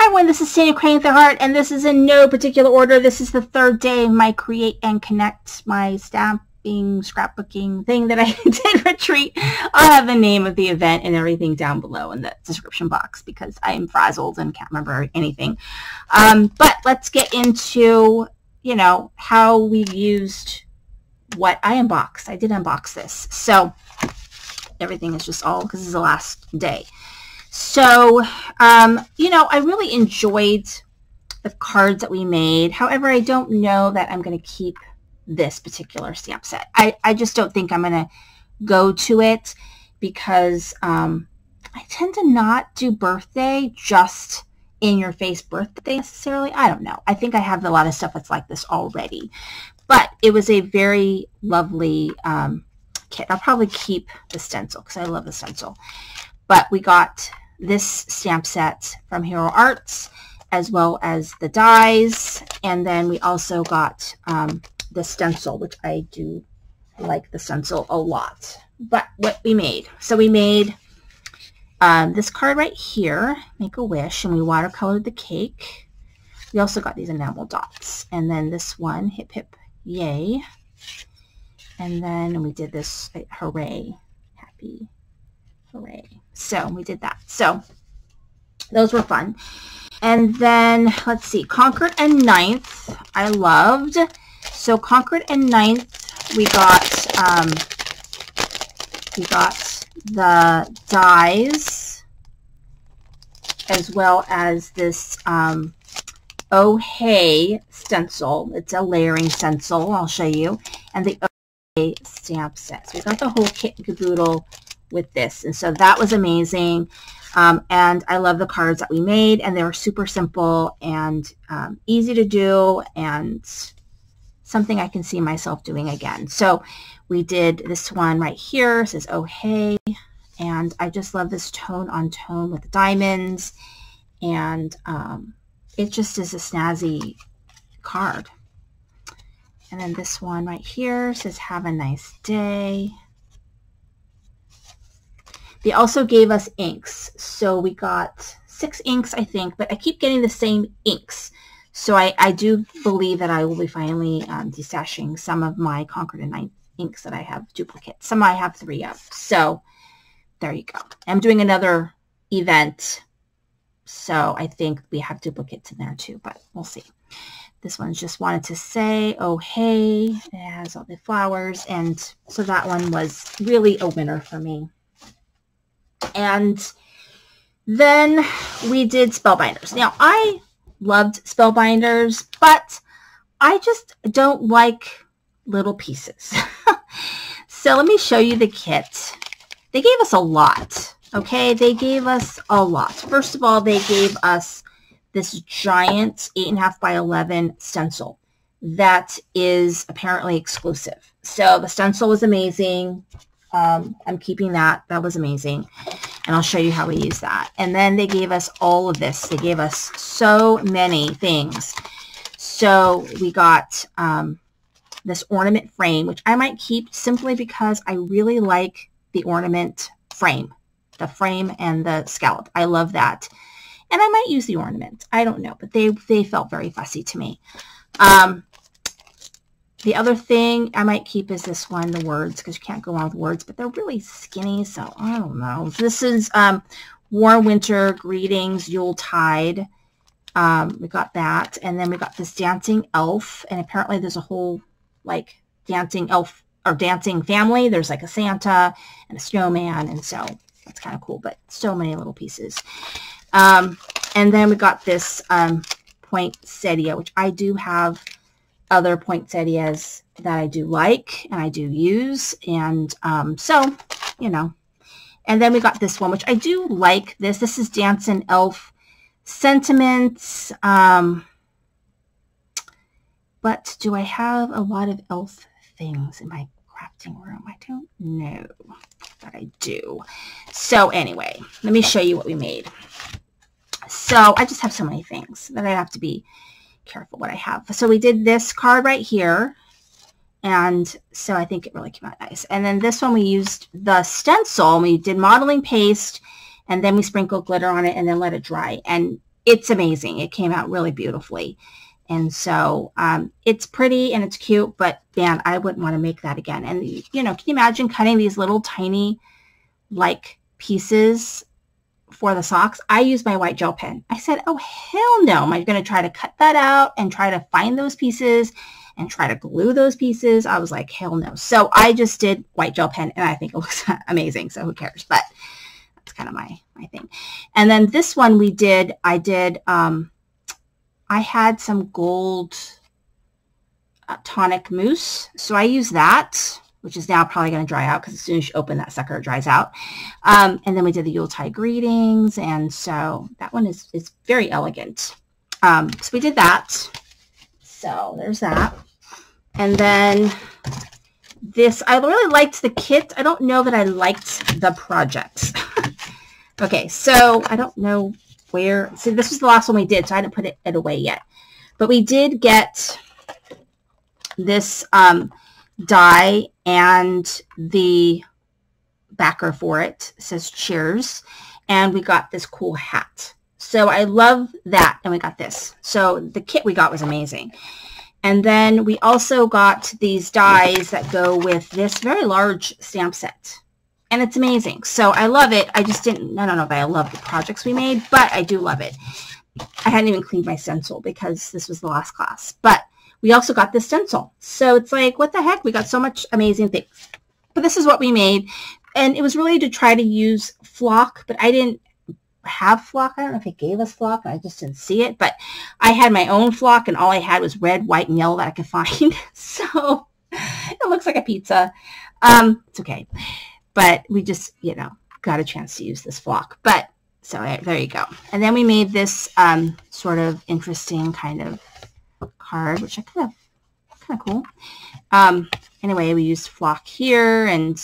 Hi everyone, this is Sandy Crane with the Heart, and this is in no particular order. This is the third day of my Create and Connect, my stamping, scrapbooking thing that I did retreat. I'll have the name of the event and everything down below in the description box because I'm frazzled and can't remember anything. But let's get into, how we used what I unboxed. I did unbox this. So everything is just all because this is the last day. So, I really enjoyed the cards that we made. However, I don't know that I'm going to keep this particular stamp set. I just don't think I'm going to go to it because I tend to not do birthday, just in your face birthday necessarily. I don't know. I think I have a lot of stuff that's like this already. But it was a very lovely kit. I'll probably keep the stencil because I love the stencil. But we got this stamp set from Hero Arts, as well as the dies, and then we also got the stencil, which I do like the stencil a lot. But what we made, so we made this card right here, Make a Wish, and we watercolored the cake. We also got these enamel dots, and then this one, Hip Hip Yay, and then we did this Hooray, Happy Hooray. So we did that. So those were fun. And then let's see, Concord and Ninth I loved. So Concord and Ninth we got the dies, as well as this Oh Hey stencil. It's a layering stencil, I'll show you, and the Oh Hey stamp set. So we got the whole kit and caboodle with this, and so that was amazing. And I love the cards that we made, and they were super simple and easy to do, and something I can see myself doing again. So we did this one right here. It says Oh Hey, and I just love this tone on tone with the diamonds, and it just is a snazzy card. And then this one right here says Have a Nice Day. They also gave us inks. So we got 6 inks, I think, but I keep getting the same inks. So I do believe that I will be finally destashing some of my Concord and Ninth inks that I have duplicates. Some I have 3 of. So there you go. I'm doing another event, so I think we have duplicates in there too, but we'll see. This one's just wanted to say, Oh Hey. It has all the flowers, and so that one was really a winner for me. And then we did Spellbinders. Now, I loved Spellbinders, but I just don't like little pieces. So let me show you the kit. They gave us a lot, okay? They gave us a lot. First of all, they gave us this giant 8.5 by 11 stencil that is apparently exclusive. So the stencil was amazing. I'm keeping that. That was amazing. And I'll show you how we use that. And then they gave us all of this. They gave us so many things. So we got this ornament frame, which I might keep simply because I really like the ornament frame. The frame and the scallop. I love that. And I might use the ornament. I don't know. But they felt very fussy to me. The other thing I might keep is this one, the words, because you can't go on with words, but they're really skinny, so I don't know. This is Warm Winter Greetings, Yuletide. We got that, and then we got this dancing elf, and apparently there's a whole, like, dancing elf, or dancing family. There's, like, a Santa and a snowman, and so that's kind of cool, but so many little pieces. And then we got this poinsettia, which I do have other poinsettias that I do like and I do use, and so and then we got this one, which I do like. This is Dancing Elf Sentiments, but do I have a lot of elf things in my crafting room? I don't know, but I do. So anyway, let me show you what we made. So I just have so many things that I have to be careful what I have. So we did this card right here, and so I think it really came out nice. And then this one we used the stencil, and we did modeling paste, and then we sprinkled glitter on it and then let it dry. And it's amazing. It came out really beautifully. And so it's pretty and it's cute, but man, I wouldn't want to make that again. And, you know, can you imagine cutting these little tiny like pieces for the socks? I use my white gel pen. I said, oh, hell no. Am I going to try to cut that out and try to find those pieces and try to glue those pieces? I was like, hell no. So I just did white gel pen and I think it looks amazing. So who cares? But that's kind of my thing. And then this one I had some gold tonic mousse. So I used that, which is now probably going to dry out because as soon as you open that sucker, it dries out. And then we did the Yuletide greetings. And so that one is very elegant. So we did that. So there's that. And then this, I really liked the kit. I don't know that I liked the projects. Okay, so I don't know where, see, this was the last one we did, so I didn't put it away yet. But we did get this die and the backer for it. It says cheers. And we got this cool hat. So I love that. And we got this. So the kit we got was amazing. And then we also got these dies that go with this very large stamp set. And it's amazing. So I love it. I just didn't, I don't know if I love the projects we made, but I do love it. I hadn't even cleaned my stencil because this was the last class. But we also got this stencil. So it's like, what the heck? We got so much amazing things. But this is what we made. And it was really to try to use flock, but I didn't have flock. I don't know if it gave us flock. I just didn't see it. But I had my own flock, and all I had was red, white, and yellow that I could find. So it looks like a pizza. It's okay. But we just, you know, got a chance to use this flock. But, so there you go. And then we made this sort of interesting kind of card, which I kind of cool. Anyway, we used flock here. And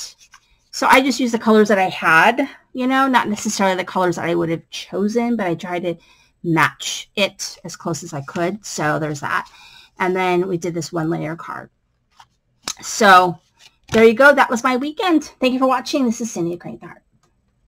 so I just used the colors that I had, you know, not necessarily the colors that I would have chosen, but I tried to match it as close as I could. So there's that. And then we did this one layer card. So there you go. That was my weekend. Thank you for watching. This is Cindy at Create the Heart.